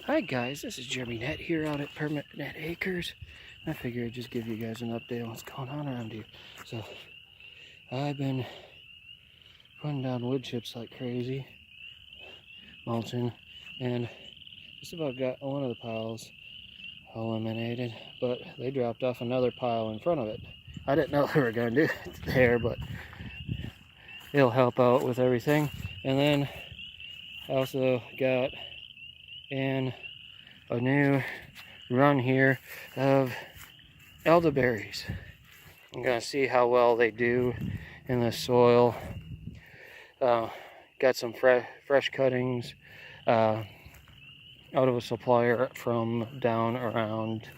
Hi guys, this is Jeremy Net here out at Permanent Acres. I figured I'd just give you guys an update on what's going on around here. So, I've been putting down wood chips like crazy, mulching, and just about got one of the piles eliminated, but they dropped off another pile in front of it. I didn't know they were going to do it there, but it'll help out with everything. And then I also got in a new run here of elderberries. I'm gonna see how well they do in the soil. Got some fresh cuttings out of a supplier from down around,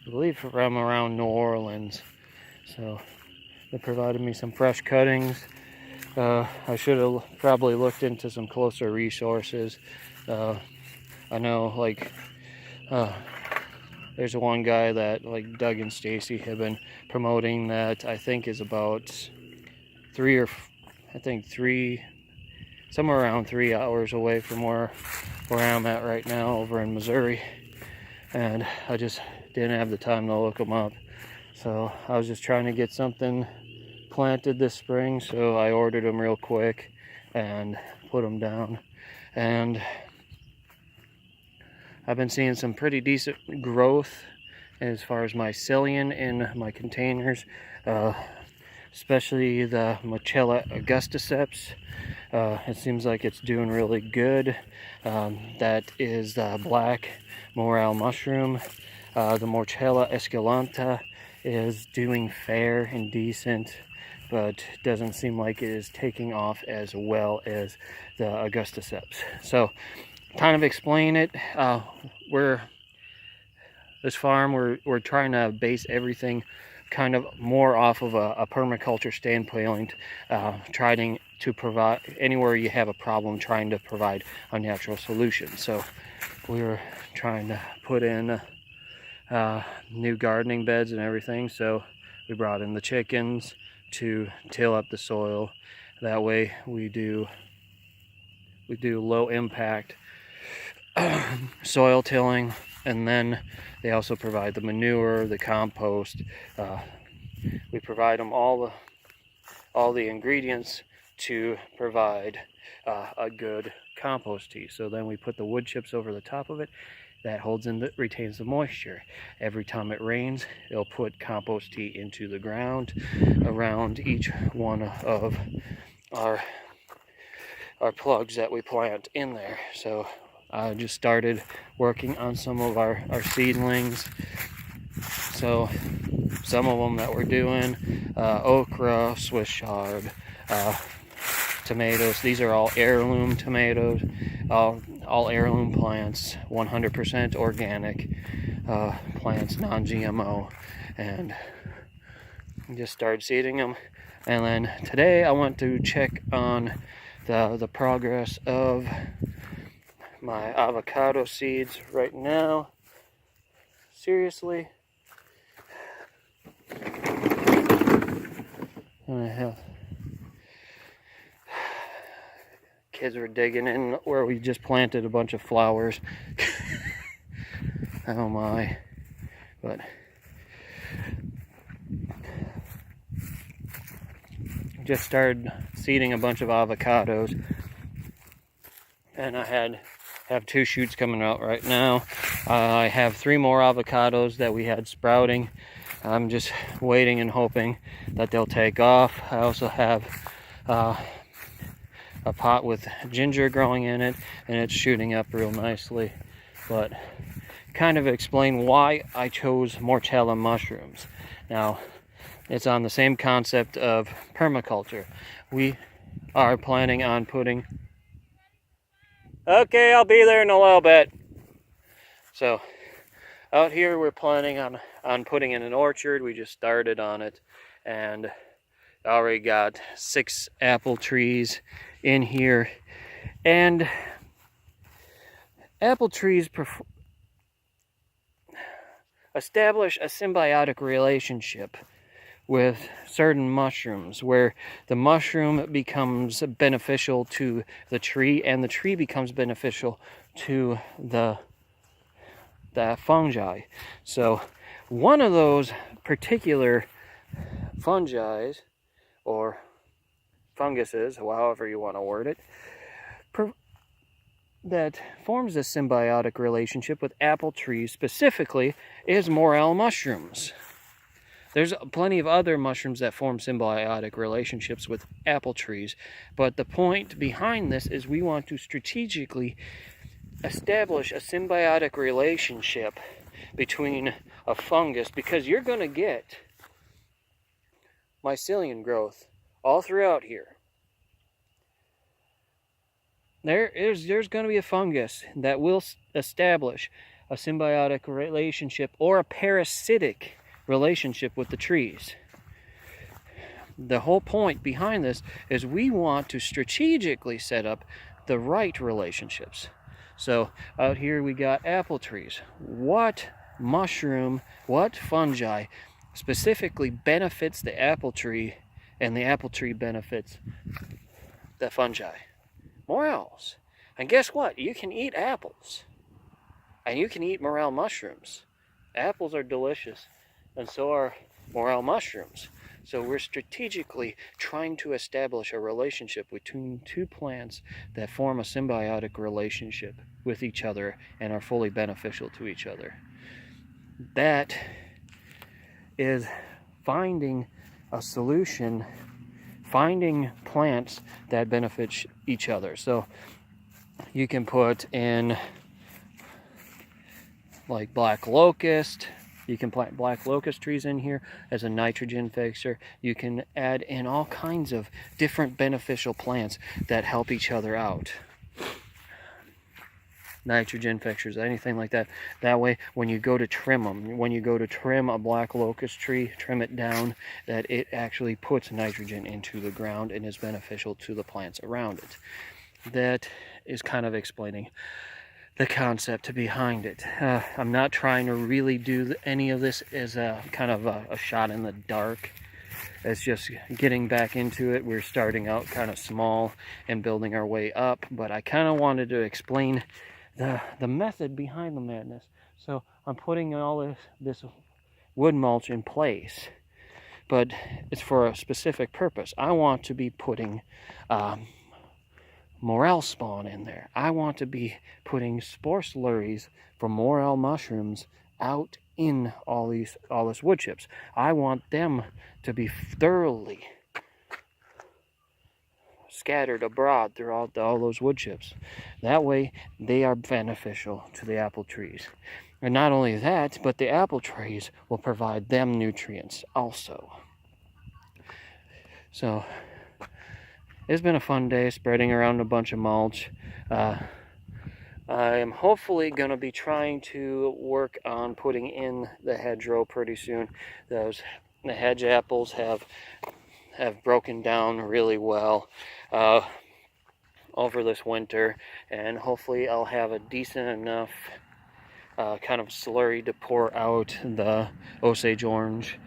I believe from around New Orleans. So they provided me some fresh cuttings. I should have probably looked into some closer resources. I know, like, there's one guy that, like, Doug and Stacy have been promoting that I think is about somewhere around 3 hours away from where I'm at right now over in Missouri. And I just didn't have the time to look them up. So I was just trying to get something planted this spring, so I ordered them real quick and put them down. And I've been seeing some pretty decent growth as far as mycelium in my containers, especially the Mochella augusticeps. It seems like it's doing really good. That is the black morel mushroom. The Morchella esculenta is doing fair and decent, but doesn't seem like it is taking off as well as the augusticeps. So, kind of explain it. This farm, we're trying to base everything kind of more off of a permaculture standpoint, trying to provide anywhere you have a problem, trying to provide a natural solution. So we were trying to put in new gardening beds and everything. So we brought in the chickens to till up the soil. That way we do low impact soil tilling, and then they also provide the manure, the compost. We provide them all the ingredients to provide a good compost tea. So then we put the wood chips over the top of it. That retains the moisture. Every time it rains, it'll put compost tea into the ground around each one of our plugs that we plant in there. So I just started working on some of our seedlings. So some of them that we're doing, okra, Swiss chard, tomatoes. These are all heirloom tomatoes, all heirloom plants, 100% organic plants, non-GMO, and just started seeding them. And then today I went to check on the progress of my avocado seeds right now. Seriously, and I have kids were digging in where we just planted a bunch of flowers. Oh my. But just started seeding a bunch of avocados, and I have 2 shoots coming out right now. I have 3 more avocados that we had sprouting. I'm just waiting and hoping that they'll take off. I also have a pot with ginger growing in it, and it's shooting up real nicely. But kind of explain why I chose Morchella mushrooms. Now, it's on the same concept of permaculture. We are planning on putting... Okay, I'll be there in a little bit. So, out here we're planning on putting in an orchard. We just started on it, and already got 6 apple trees in here. And apple trees establish a symbiotic relationship with certain mushrooms, where the mushroom becomes beneficial to the tree and the tree becomes beneficial to the fungi. So one of those particular fungi or funguses, however you want to word it, that forms a symbiotic relationship with apple trees specifically is morel mushrooms. There's plenty of other mushrooms that form symbiotic relationships with apple trees, but the point behind this is we want to strategically establish a symbiotic relationship between a fungus, because you're going to get mycelium growth all throughout here. There's going to be a fungus that will establish a symbiotic relationship or a parasitic relationship with the trees. The whole point behind this is we want to strategically set up the right relationships. So out here we got apple trees. What mushroom, what fungi specifically benefits the apple tree, and the apple tree benefits the fungi? Morels. And guess what? You can eat apples. And you can eat morel mushrooms. Apples are delicious, and so are morel mushrooms. So we're strategically trying to establish a relationship between two plants that form a symbiotic relationship with each other and are fully beneficial to each other. That is finding a solution, finding plants that benefit each other. So you can put in like black locust. You can plant black locust trees in here as a nitrogen fixer. You can add in all kinds of different beneficial plants that help each other out. Nitrogen fixtures, anything like that. That way, when you go to trim them, when you go to trim a black locust tree, trim it down, that it actually puts nitrogen into the ground and is beneficial to the plants around it. That is kind of explaining the concept behind it. I'm not trying to really do any of this as a kind of a shot in the dark. It's just getting back into it. We're starting out kind of small and building our way up, but I kind of wanted to explain the method behind the madness. So I'm putting all this wood mulch in place, but it's for a specific purpose. I want to be putting morel spawn in there. I want to be putting spore slurries from morel mushrooms out in all this wood chips. I want them to be thoroughly scattered abroad throughout all those wood chips. That way they are beneficial to the apple trees. And not only that, but the apple trees will provide them nutrients also. So it's been a fun day spreading around a bunch of mulch. I am hopefully going to be trying to work on putting in the hedgerow pretty soon. The hedge apples have broken down really well over this winter, and hopefully I'll have a decent enough kind of slurry to pour out the Osage orange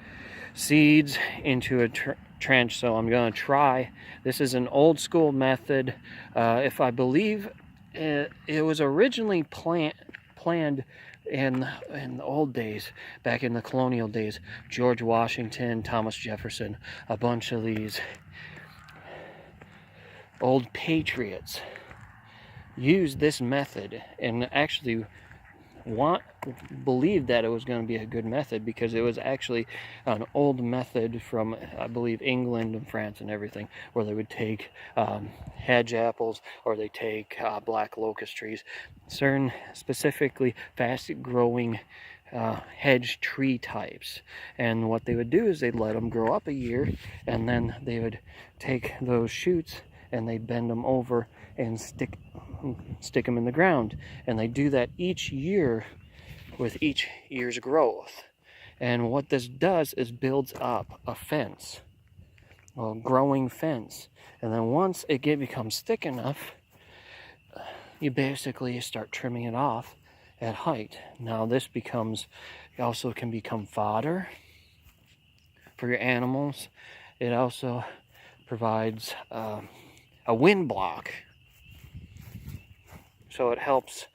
seeds into a trench. So I'm going to try. This is an old school method. If I believe it was originally planned in the old days, back in the colonial days, George Washington, Thomas Jefferson, a bunch of these old patriots used this method and actually believed that it was going to be a good method, because it was actually an old method from, I believe, England and France and everything, where they would take hedge apples, or they take black locust trees, certain specifically fast growing hedge tree types, and what they would do is they'd let them grow up a year, and then they would take those shoots and they'd bend them over and stick them in the ground. And they do that each year with each year's growth. And what this does is builds up a fence, a growing fence. And then once it becomes thick enough, you basically start trimming it off at height. Now this also can become fodder for your animals. It also provides a wind block. So it helps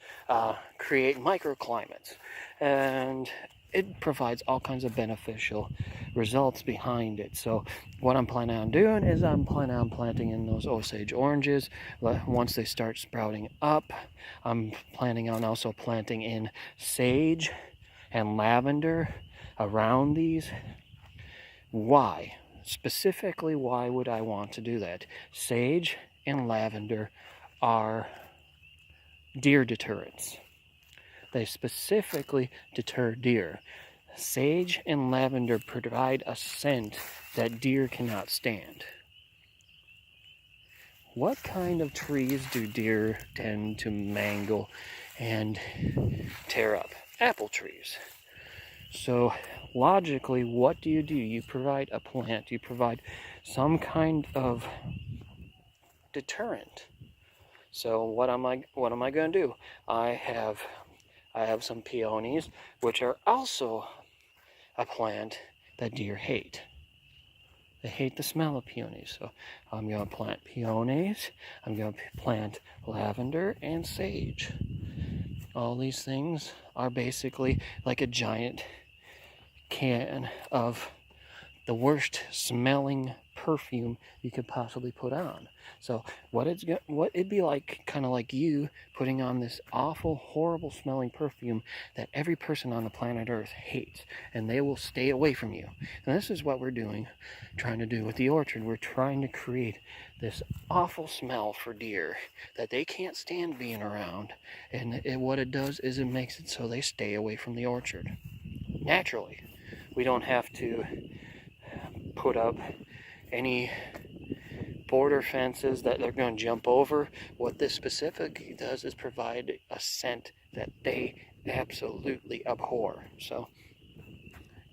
create microclimates, and it provides all kinds of beneficial results behind it. So what I'm planning on doing is I'm planning on planting in those Osage oranges. Once they start sprouting up, I'm planning on also planting in sage and lavender around these. Why? Specifically, why would I want to do that? Sage and lavender are deer deterrents. They specifically deter deer. Sage and lavender provide a scent that deer cannot stand. What kind of trees do deer tend to mangle and tear up? Apple trees. So logically, what do? You provide a plant, you provide some kind of deterrent. So what am I going to do? I have some peonies, which are also a plant that deer hate. They hate the smell of peonies. So I'm going to plant peonies. I'm going to plant lavender and sage. All these things are basically like a giant can of the worst smelling perfume you could possibly put on. So what it'd be like, kind of like you putting on this awful, horrible smelling perfume that every person on the planet Earth hates, and they will stay away from you. And this is what we're trying to do with the orchard. We're trying to create this awful smell for deer that they can't stand being around, and what it does is it makes it so they stay away from the orchard naturally. We don't have to put up any border fences that they're going to jump over. What this specifically does is provide a scent that they absolutely abhor. So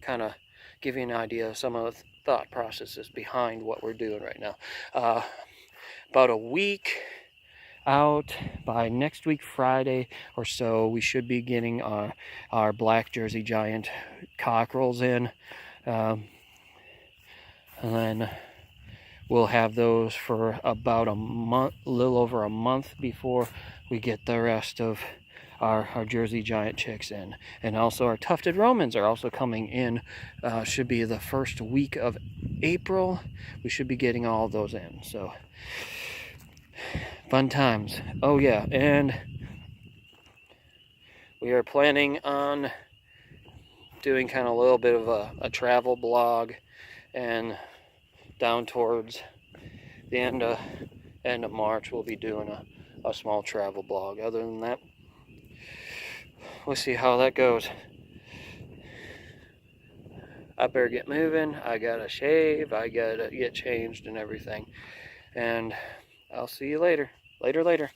kind of give you an idea of some of the thought processes behind what we're doing right now. About a week out, by next week Friday or so, we should be getting our black Jersey Giant cockerels in. And then we'll have those for about a month, a little over a month, before we get the rest of our Jersey Giant chicks in. And also our tufted Romans are also coming in. Should be the first week of April. We should be getting all of those in. So fun times. Oh yeah, and we are planning on doing kind of a little bit of a travel blog, and down towards the end of March we'll be doing a small travel blog. Other than that, we'll see how that goes. I better get moving. I gotta shave, I gotta get changed and everything, and I'll see you later. Later.